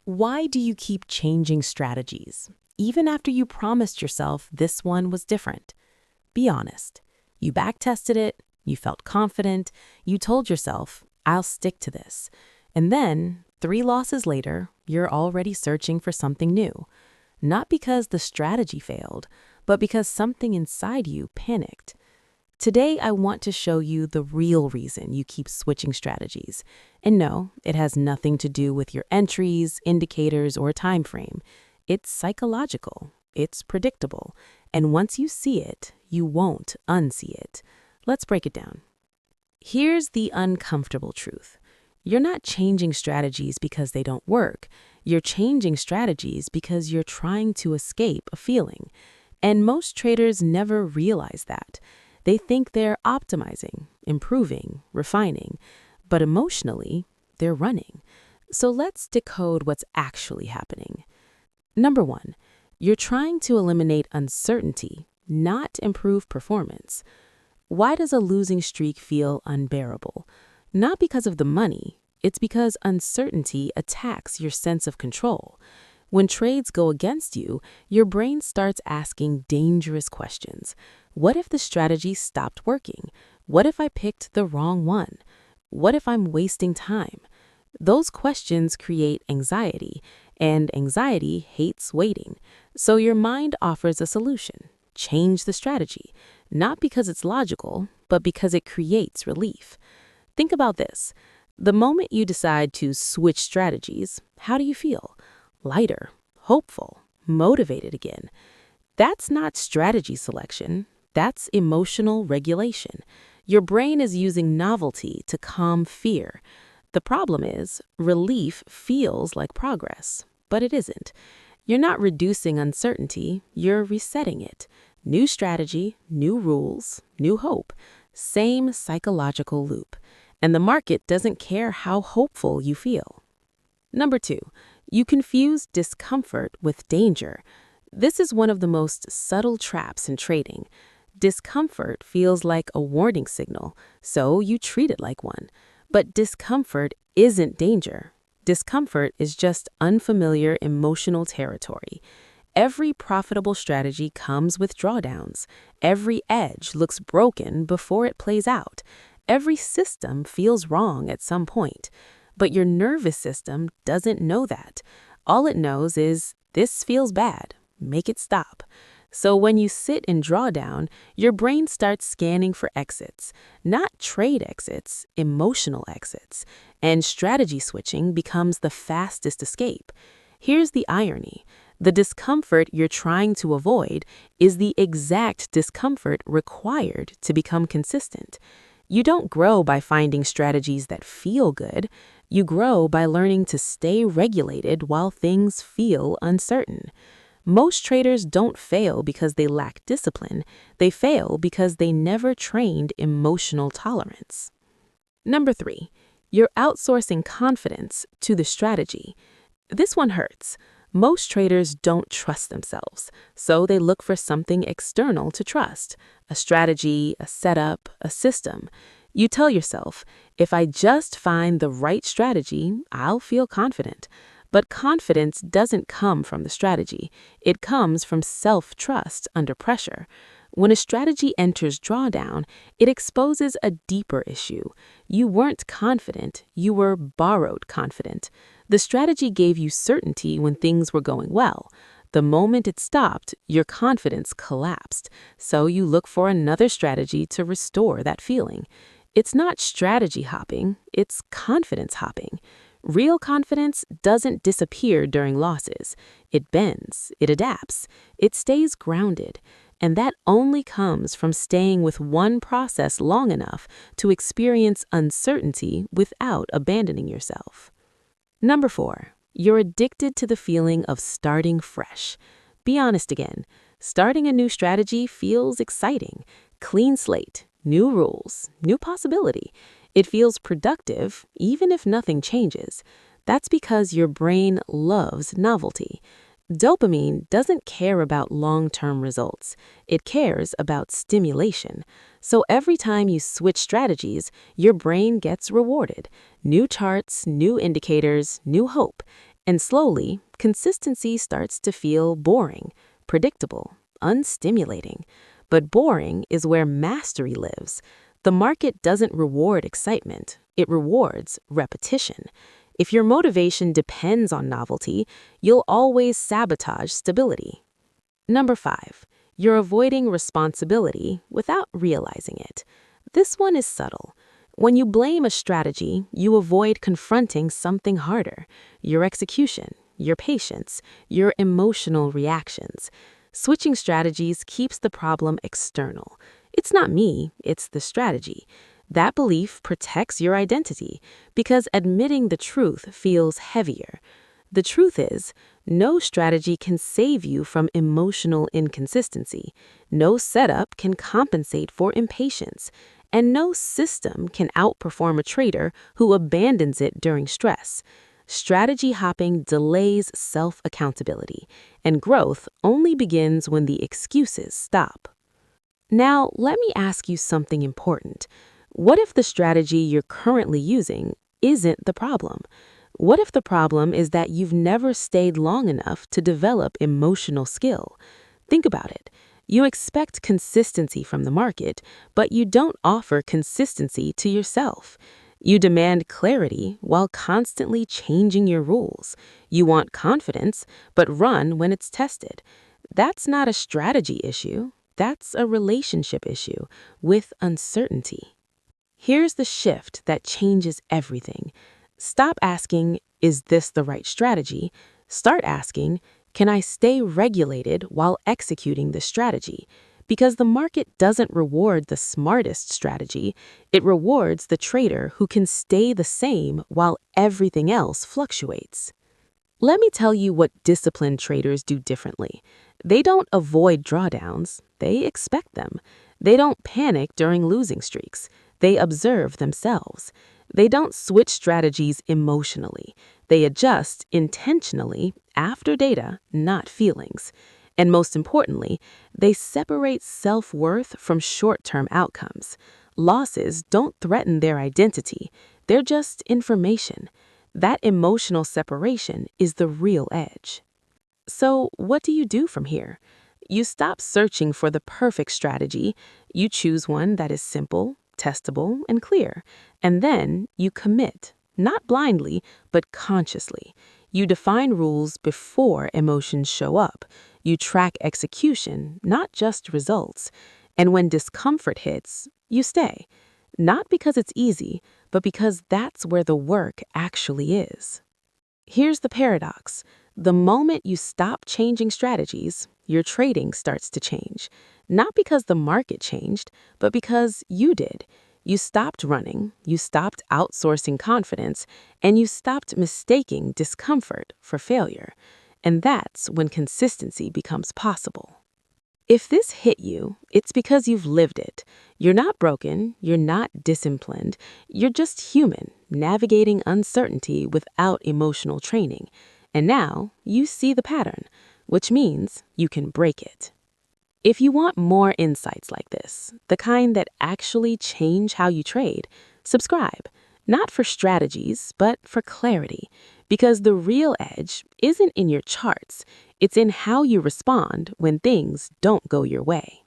Why do you keep changing strategies, even after you promised yourself this one was different? Be honest. You backtested it, you felt confident, you told yourself, I'll stick to this. And then, 3 losses later, you're already searching for something new. Not because the strategy failed, but because something inside you panicked. Today, I want to show you the real reason you keep switching strategies. And no, it has nothing to do with your entries, indicators, or time frame. It's psychological. It's predictable. And once you see it, you won't unsee it. Let's break it down. Here's the uncomfortable truth. You're not changing strategies because they don't work. You're changing strategies because you're trying to escape a feeling. And most traders never realize that. They think they're optimizing, improving, refining, but emotionally, they're running. So let's decode what's actually happening. Number 1, you're trying to eliminate uncertainty, not improve performance. Why does a losing streak feel unbearable? Not because of the money, it's because uncertainty attacks your sense of control. When trades go against you, your brain starts asking dangerous questions. What if the strategy stopped working? What if I picked the wrong one? What if I'm wasting time? Those questions create anxiety, and anxiety hates waiting. So your mind offers a solution. Change the strategy, not because it's logical, but because it creates relief. Think about this. The moment you decide to switch strategies, how do you feel? Lighter, hopeful, motivated again. That's not strategy selection. That's emotional regulation. Your brain is using novelty to calm fear. The problem is, relief feels like progress, but it isn't. You're not reducing uncertainty, you're resetting it. New strategy, new rules, new hope. Same psychological loop. And the market doesn't care how hopeful you feel. Number 2, you confuse discomfort with danger. This is one of the most subtle traps in trading. Discomfort feels like a warning signal, so you treat it like one. But discomfort isn't danger. Discomfort is just unfamiliar emotional territory. Every profitable strategy comes with drawdowns. Every edge looks broken before it plays out. Every system feels wrong at some point. But your nervous system doesn't know that. All it knows is, this feels bad. Make it stop. So when you sit in drawdown, your brain starts scanning for exits. Not trade exits, emotional exits. And strategy switching becomes the fastest escape. Here's the irony. The discomfort you're trying to avoid is the exact discomfort required to become consistent. You don't grow by finding strategies that feel good. You grow by learning to stay regulated while things feel uncertain. Most traders don't fail because they lack discipline. They fail because they never trained emotional tolerance. Number 3, you're outsourcing confidence to the strategy. This one hurts. Most traders don't trust themselves, so they look for something external to trust. A strategy, a setup, a system. You tell yourself, if I just find the right strategy, I'll feel confident. But confidence doesn't come from the strategy. It comes from self-trust under pressure. When a strategy enters drawdown, it exposes a deeper issue. You weren't confident, you were borrowed confident. The strategy gave you certainty when things were going well. The moment it stopped, your confidence collapsed. So you look for another strategy to restore that feeling. It's not strategy hopping, it's confidence hopping. Real confidence doesn't disappear during losses. It bends, it adapts, it stays grounded. And that only comes from staying with one process long enough to experience uncertainty without abandoning yourself. Number 4, you're addicted to the feeling of starting fresh. Be honest again. Starting a new strategy feels exciting. Clean slate, new rules, new possibility. It feels productive, even if nothing changes. That's because your brain loves novelty. Dopamine doesn't care about long-term results. It cares about stimulation. So every time you switch strategies, your brain gets rewarded. New charts, new indicators, new hope. And slowly, consistency starts to feel boring, predictable, unstimulating. But boring is where mastery lives. The market doesn't reward excitement, it rewards repetition. If your motivation depends on novelty, you'll always sabotage stability. Number 5, you're avoiding responsibility without realizing it. This one is subtle. When you blame a strategy, you avoid confronting something harder: your execution, your patience, your emotional reactions. Switching strategies keeps the problem external. It's not me, it's the strategy. That belief protects your identity because admitting the truth feels heavier. The truth is, no strategy can save you from emotional inconsistency. No setup can compensate for impatience. And no system can outperform a trader who abandons it during stress. Strategy hopping delays self-accountability, and growth only begins when the excuses stop. Now, let me ask you something important. What if the strategy you're currently using isn't the problem? What if the problem is that you've never stayed long enough to develop emotional skill? Think about it. You expect consistency from the market, but you don't offer consistency to yourself. You demand clarity while constantly changing your rules. You want confidence, but run when it's tested. That's not a strategy issue. That's a relationship issue with uncertainty. Here's the shift that changes everything. Stop asking, is this the right strategy? Start asking, can I stay regulated while executing this strategy? Because the market doesn't reward the smartest strategy, it rewards the trader who can stay the same while everything else fluctuates. Let me tell you what disciplined traders do differently. They don't avoid drawdowns, they expect them. They don't panic during losing streaks, they observe themselves. They don't switch strategies emotionally. They adjust intentionally after data, not feelings. And most importantly, they separate self-worth from short-term outcomes. Losses don't threaten their identity. They're just information. That emotional separation is the real edge. So, what do you do from here? You stop searching for the perfect strategy. You choose one that is simple, testable, and clear. And then you commit, not blindly, but consciously. You define rules before emotions show up. You track execution, not just results. And when discomfort hits, you stay. Not because it's easy, but because that's where the work actually is. Here's the paradox. The moment you stop changing strategies, your trading starts to change. Not because the market changed, but because you did. You stopped running, you stopped outsourcing confidence, and you stopped mistaking discomfort for failure. And that's when consistency becomes possible. If this hit you, it's because you've lived it. You're not broken, you're not disciplined, you're just human, navigating uncertainty without emotional training. And now you see the pattern, which means you can break it. If you want more insights like this, the kind that actually change how you trade, subscribe. Not for strategies, but for clarity. Because the real edge isn't in your charts, it's in how you respond when things don't go your way.